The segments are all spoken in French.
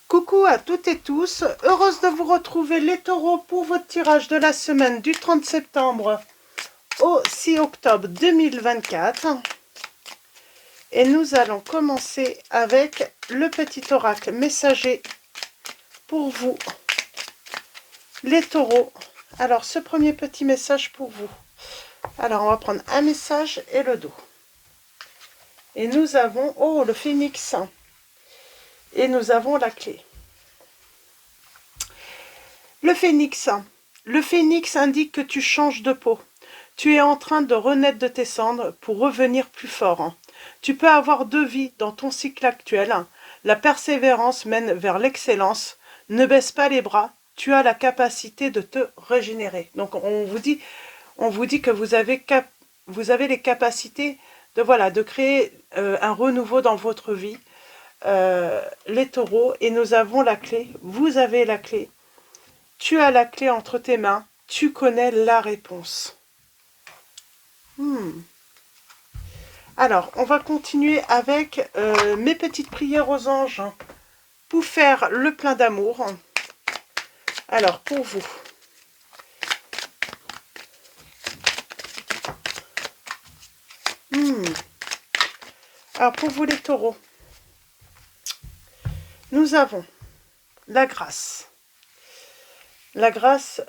Coucou à toutes et tous, heureuse de vous retrouver les taureaux pour votre tirage de la semaine du 30 septembre au 6 octobre 2024. Et nous allons commencer avec le petit oracle messager pour vous, les taureaux. Alors ce premier petit message pour vous. Alors on va prendre un message et le dos. Et nous avons, oh le phénix, et nous avons la clé. Le phénix indique que tu changes de peau. Tu es en train de renaître de tes cendres pour revenir plus fort. Tu peux avoir deux vies dans ton cycle actuel. La persévérance mène vers l'excellence. Ne baisse pas les bras. Tu as la capacité de te régénérer. Donc on vous dit que vous avez les capacités de créer un renouveau dans votre vie. Les taureaux, et nous avons la clé. Vous avez la clé. Tu as la clé entre tes mains, tu connais la réponse. Alors, on va continuer avec mes petites prières aux anges pour faire le plein d'amour. Alors, pour vous. Alors, pour vous les taureaux, nous avons la grâce. La grâce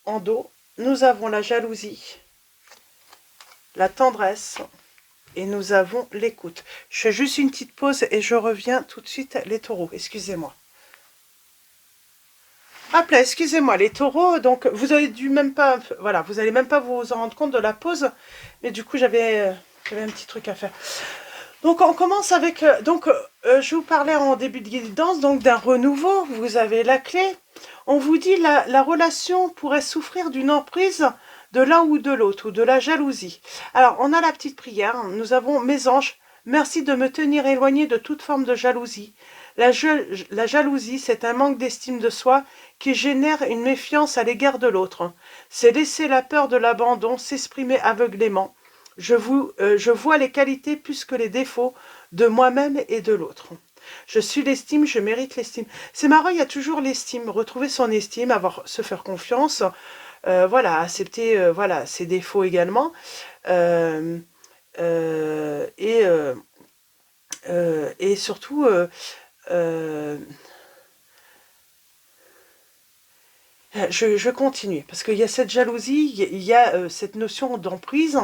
en dos. Nous avons la jalousie, la tendresse et nous avons l'écoute. Je fais juste une petite pause et je reviens tout de suite les taureaux. Excusez-moi. Hop là, excusez-moi les taureaux. Donc vous avez dû même pas, voilà, vous allez même pas vous en rendre compte de la pause, mais du coup j'avais un petit truc à faire. Donc on commence avec, je vous parlais en début de guidance donc d'un renouveau. Vous avez la clé. On vous dit la relation pourrait souffrir d'une emprise de l'un ou de l'autre, ou de la jalousie. Alors, on a la petite prière. Nous avons « Mes anges, merci de me tenir éloigné de toute forme de jalousie. La jalousie, c'est un manque d'estime de soi qui génère une méfiance à l'égard de l'autre. C'est laisser la peur de l'abandon s'exprimer aveuglément. Je vois les qualités plus que les défauts de moi-même et de l'autre. Je suis l'estime, je mérite l'estime. » C'est marrant, il y a toujours l'estime, retrouver son estime, se faire confiance, accepter ses défauts également. Et surtout, je continue, parce qu'il y a cette jalousie, il y a cette notion d'emprise.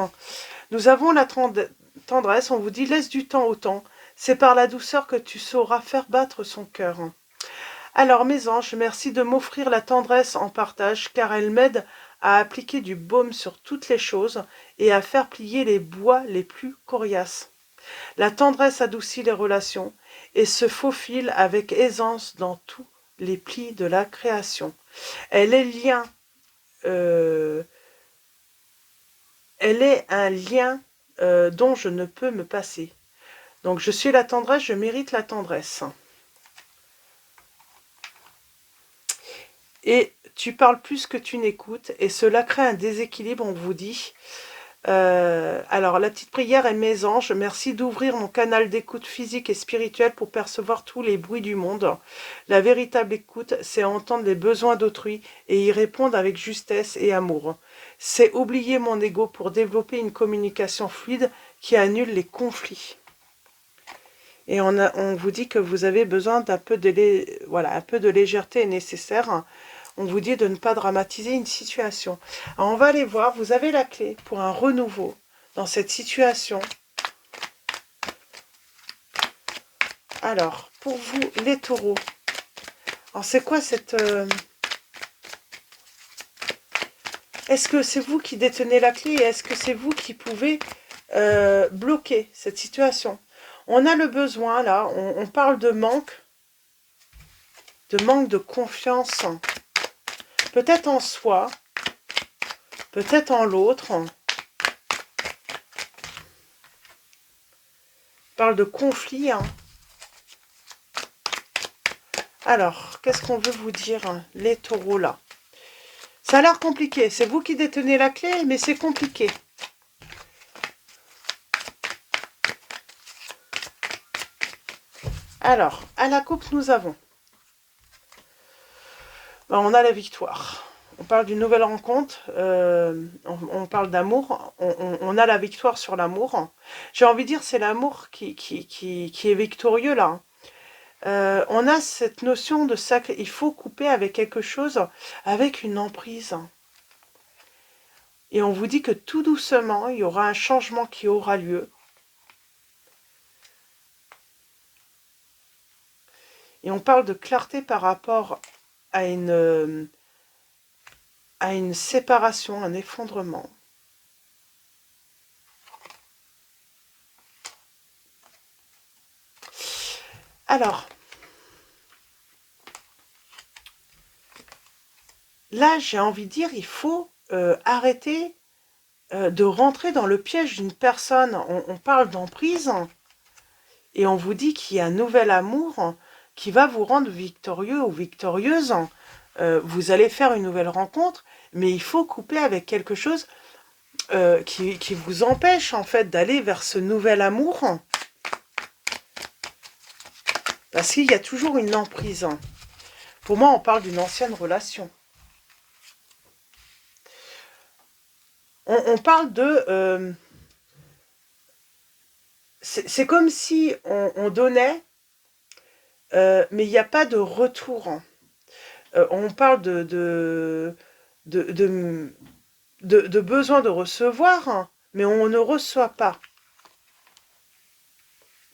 Nous avons la tendresse, on vous dit « Laisse du temps au temps, c'est par la douceur que tu sauras faire battre son cœur. » Alors mes anges, merci de m'offrir la tendresse en partage, car elle m'aide à appliquer du baume sur toutes les choses et à faire plier les bois les plus coriaces. La tendresse adoucit les relations et se faufile avec aisance dans tous les plis de la création. Elle est un lien dont je ne peux me passer. Donc je suis la tendresse, je mérite la tendresse. Et tu parles plus que tu n'écoutes, et cela crée un déséquilibre, on vous dit. Alors, la petite prière est « Mes anges, merci d'ouvrir mon canal d'écoute physique et spirituelle pour percevoir tous les bruits du monde. La véritable écoute, c'est entendre les besoins d'autrui et y répondre avec justesse et amour. C'est oublier mon ego pour développer une communication fluide qui annule les conflits. » Et on vous dit que vous avez besoin d'un peu de légèreté est nécessaire. On vous dit de ne pas dramatiser une situation. Alors on va aller voir, vous avez la clé pour un renouveau dans cette situation. Alors, pour vous, les taureaux. Alors c'est quoi cette... Est-ce que c'est vous qui détenez la clé et est-ce que c'est vous qui pouvez bloquer cette situation? On a le besoin, là, on parle de manque de confiance. Peut-être en soi, peut-être en l'autre. On parle de conflit. Alors, qu'est-ce qu'on veut vous dire, les taureaux, là? Ça a l'air compliqué. C'est vous qui détenez la clé, mais c'est compliqué. Alors, à la coupe, nous avons... Ben, on a la victoire. On parle d'une nouvelle rencontre, on parle d'amour, on a la victoire sur l'amour. J'ai envie de dire, c'est l'amour qui est victorieux là. On a cette notion de sacrifice, il faut couper avec quelque chose, avec une emprise. Et on vous dit que tout doucement, il y aura un changement qui aura lieu. Et on parle de clarté par rapport à une séparation, un effondrement. Alors, là, j'ai envie de dire, il faut arrêter de rentrer dans le piège d'une personne. On parle d'emprise et on vous dit qu'il y a un nouvel amour qui va vous rendre victorieux ou victorieuse. Vous allez faire une nouvelle rencontre, mais il faut couper avec quelque chose qui vous empêche en fait d'aller vers ce nouvel amour. Parce qu'il y a toujours une emprise. Pour moi, on parle d'une ancienne relation. On parle de... c'est comme si on donnait, mais il n'y a pas de retour. On parle de besoin de recevoir, mais on ne reçoit pas.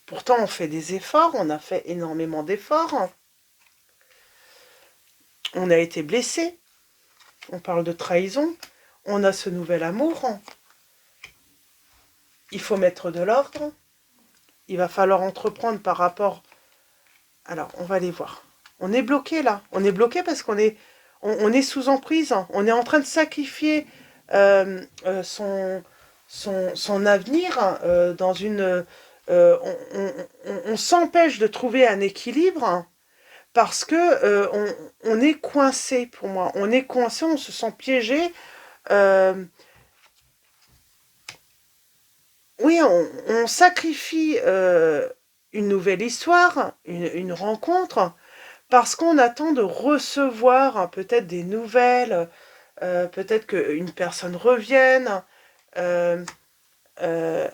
Pourtant, on fait des efforts, on a fait énormément d'efforts. On a été blessé. On parle de trahison. On a ce nouvel amour. Il faut mettre de l'ordre. Il va falloir entreprendre par rapport... Alors, on va aller voir. On est bloqué là. On est bloqué parce qu'on est, on est sous emprise. On est en train de sacrifier son avenir dans une... on s'empêche de trouver un équilibre parce que on est coincé pour moi. On est coincé, on se sent piégé. Oui, on sacrifie une nouvelle histoire, une rencontre, parce qu'on attend de recevoir peut-être des nouvelles, peut-être qu'une personne revienne, euh, euh,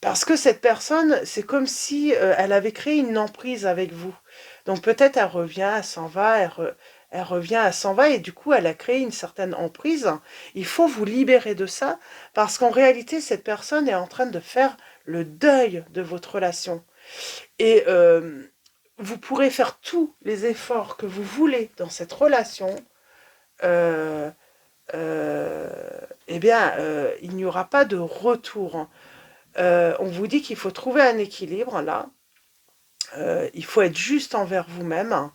parce que cette personne, c'est comme si elle avait créé une emprise avec vous. Donc peut-être elle revient, elle s'en va, elle revient, elle s'en va, et du coup elle a créé une certaine emprise. Il faut vous libérer de ça, parce qu'en réalité cette personne est en train de faire le deuil de votre relation. Et vous pourrez faire tous les efforts que vous voulez dans cette relation. Euh, il n'y aura pas de retour. On vous dit qu'il faut trouver un équilibre là. Il faut être juste envers vous-même.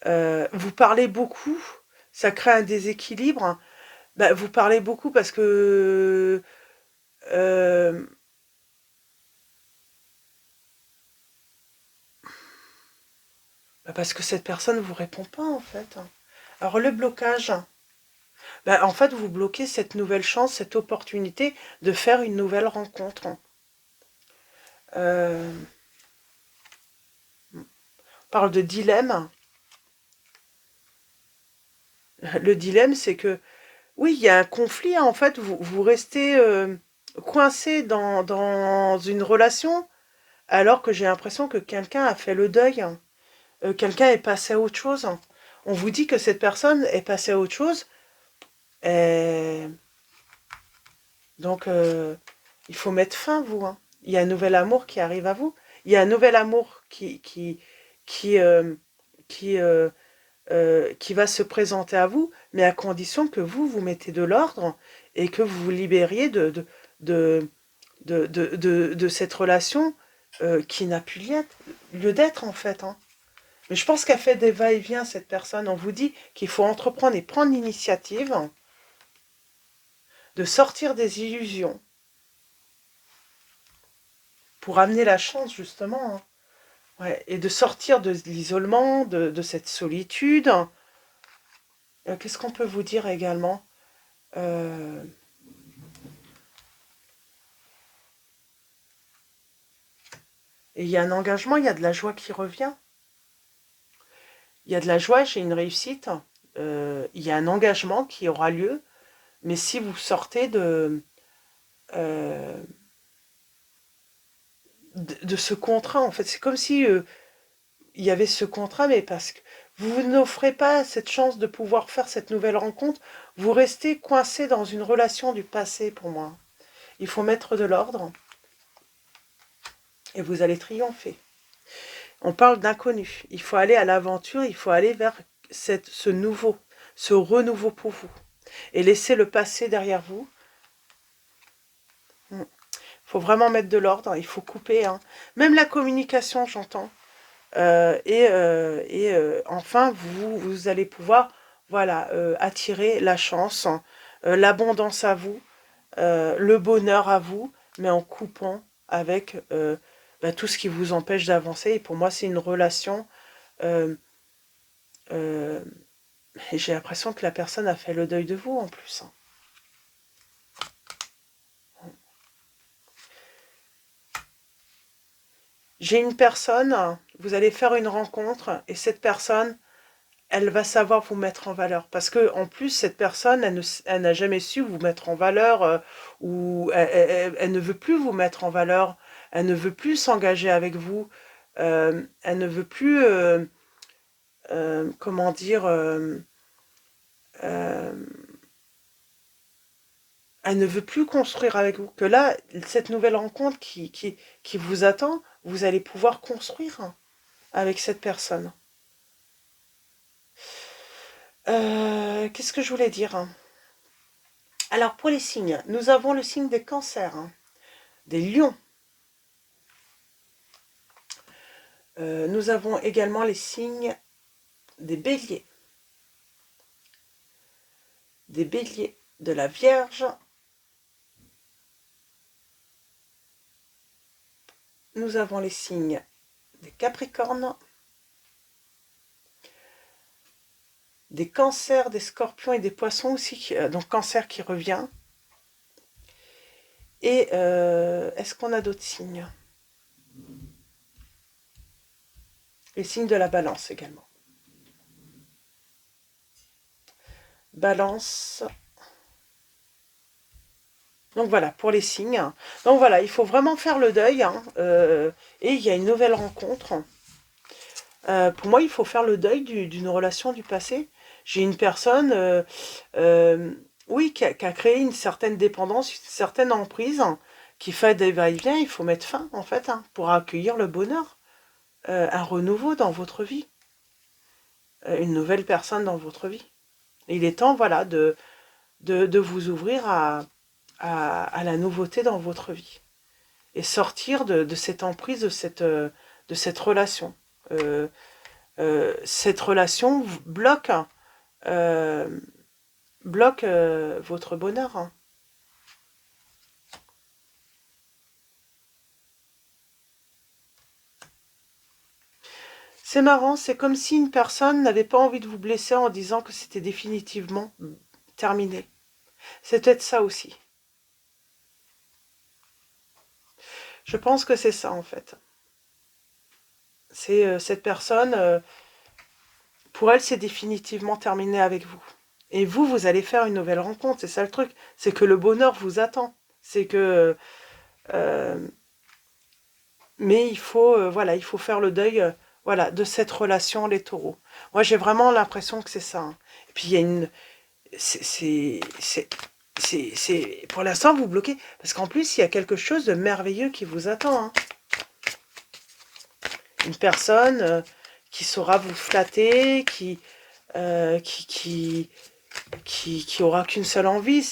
Vous parlez beaucoup, ça crée un déséquilibre. Ben, vous parlez beaucoup euh, parce que cette personne ne vous répond pas en fait. Alors le blocage, ben, en fait vous bloquez cette nouvelle chance, cette opportunité de faire une nouvelle rencontre. Euh, on parle de dilemme. Le dilemme, c'est que oui, il y a un conflit, en fait, vous restez coincé dans une relation, alors que j'ai l'impression que quelqu'un a fait le deuil, quelqu'un est passé à autre chose. On vous dit que cette personne est passée à autre chose, et donc il faut mettre fin, vous. Hein. Il y a un nouvel amour qui arrive à vous. Il y a un nouvel amour qui, euh, qui, euh, qui va se présenter à vous, mais à condition que vous mettez de l'ordre et que vous vous libériez de, de cette relation qui n'a plus lieu d'être en fait. Hein. Mais je pense qu'elle fait des va-et-vient cette personne. On vous dit qu'il faut entreprendre et prendre l'initiative de sortir des illusions pour amener la chance justement. Hein. Ouais, et de sortir de l'isolement, de cette solitude. Qu'est-ce qu'on peut vous dire également euh, Et il y a un engagement, il y a de la joie qui revient. Il y a de la joie, j'ai une réussite. Il y a un engagement qui aura lieu. Mais si vous sortez euh, de ce contrat, en fait, c'est comme si il y avait ce contrat, mais parce que vous n'offrez pas cette chance de pouvoir faire cette nouvelle rencontre, vous restez coincé dans une relation du passé pour moi. Il faut mettre de l'ordre et vous allez triompher. On parle d'inconnu. Il faut aller à l'aventure, il faut aller vers ce nouveau, ce renouveau pour vous. Et laisser le passé derrière vous. Il faut vraiment mettre de l'ordre, il faut couper. Hein. Même la communication, j'entends. Enfin, vous allez pouvoir voilà, attirer la chance, l'abondance à vous, le bonheur à vous, mais en coupant avec tout ce qui vous empêche d'avancer. Et pour moi, c'est une relation. euh, euh, et j'ai l'impression que la personne a fait le deuil de vous en plus. Hein. J'ai une personne, vous allez faire une rencontre, et cette personne, elle va savoir vous mettre en valeur. Parce que en plus, cette personne, elle n'a jamais su vous mettre en valeur, ou elle ne veut plus vous mettre en valeur, elle ne veut plus s'engager avec vous, elle ne veut plus, comment dire, euh, elle ne veut plus construire avec vous. Que là, cette nouvelle rencontre qui vous attend, vous allez pouvoir construire avec cette personne. Qu'est-ce que je voulais dire? Alors, pour les signes, nous avons le signe des cancers, hein, des lions. Nous avons également les signes des béliers, de la Vierge. Nous avons les signes des Capricornes, des Cancers, des Scorpions et des Poissons aussi, donc Cancer qui revient. Et est-ce qu'on a d'autres signes? Les signes de la Balance également. Balance. Donc voilà, pour les signes. Donc voilà, il faut vraiment faire le deuil. Hein, et il y a une nouvelle rencontre. Pour moi, il faut faire le deuil d'une relation du passé. J'ai une personne, oui, qui a créé une certaine dépendance, une certaine emprise, qui fait des va-et-vient. Il faut mettre fin, en fait, hein, pour accueillir le bonheur, un renouveau dans votre vie, une nouvelle personne dans votre vie. Et il est temps, voilà, de vous ouvrir à la nouveauté dans votre vie. Et sortir de cette emprise, de cette relation. Cette relation bloque, euh, bloque votre bonheur. Hein. C'est marrant, c'est comme si une personne n'avait pas envie de vous blesser en disant que c'était définitivement terminé. C'est peut-être ça aussi. Je pense que c'est ça en fait. C'est cette personne, pour elle, c'est définitivement terminé avec vous. Et vous allez faire une nouvelle rencontre. C'est ça le truc. C'est que le bonheur vous attend. C'est que... euh, mais voilà, il faut faire le deuil voilà, de cette relation, les taureaux. Moi, j'ai vraiment l'impression que c'est ça. Hein. Et puis, il y a une... Pour l'instant, vous bloquez. Parce qu'en plus, il y a quelque chose de merveilleux qui vous attend. Hein. Une personne qui saura vous flatter, qui aura qu'une seule envie,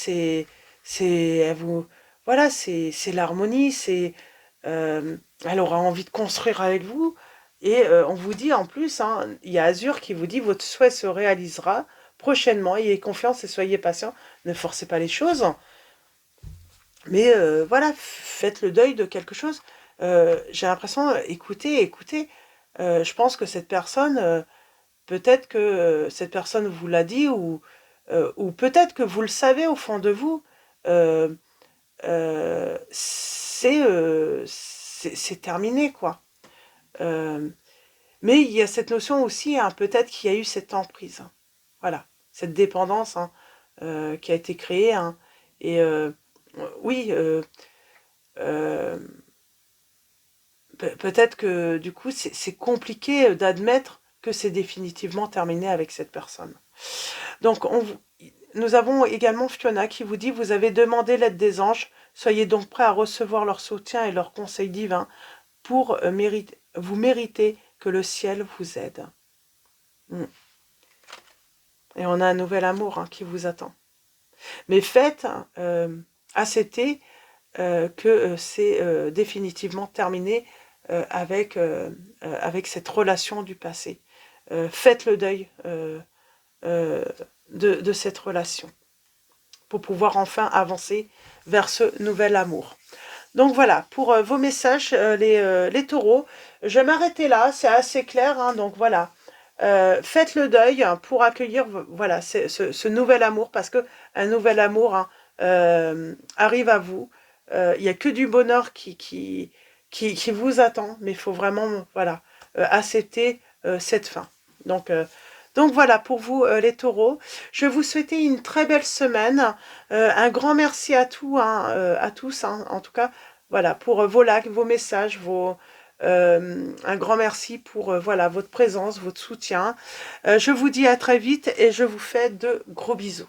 elle vous, voilà, c'est l'harmonie, elle aura envie de construire avec vous, et on vous dit en plus, hein, il y a Azur qui vous dit votre souhait se réalisera prochainement, ayez confiance et soyez patient, ne forcez pas les choses, mais voilà, faites le deuil de quelque chose. J'ai l'impression, écoutez, je pense que cette personne, peut-être que cette personne vous l'a dit, ou peut-être que vous le savez au fond de vous, c'est terminé, quoi. Mais il y a cette notion aussi, hein, peut-être qu'il y a eu cette emprise. Hein. Voilà, cette dépendance hein, qui a été créée. Hein, et oui, peut-être que du coup, c'est compliqué d'admettre que c'est définitivement terminé avec cette personne. Donc, nous avons également Fiona qui vous dit « Vous avez demandé l'aide des anges, soyez donc prêts à recevoir leur soutien et leur conseil divin pour vous mériter que le ciel vous aide. Et on a un nouvel amour hein, qui vous attend. Mais faites accepter que c'est définitivement terminé avec cette relation du passé. Faites le deuil de cette relation pour pouvoir enfin avancer vers ce nouvel amour. Donc voilà, pour vos messages, les taureaux, je vais m'arrêter là, c'est assez clair, hein, donc voilà. Faites le deuil pour accueillir voilà, ce nouvel amour, parce que un nouvel amour hein, arrive à vous. Il n'y a que du bonheur qui vous attend, mais il faut vraiment voilà, accepter cette fin. Donc voilà pour vous les taureaux. Je vais vous souhaiter une très belle semaine. Un grand merci à tous, hein, en tout cas, voilà, pour vos likes, vos messages, un grand merci pour voilà, votre présence, votre soutien. Je vous dis à très vite et je vous fais de gros bisous.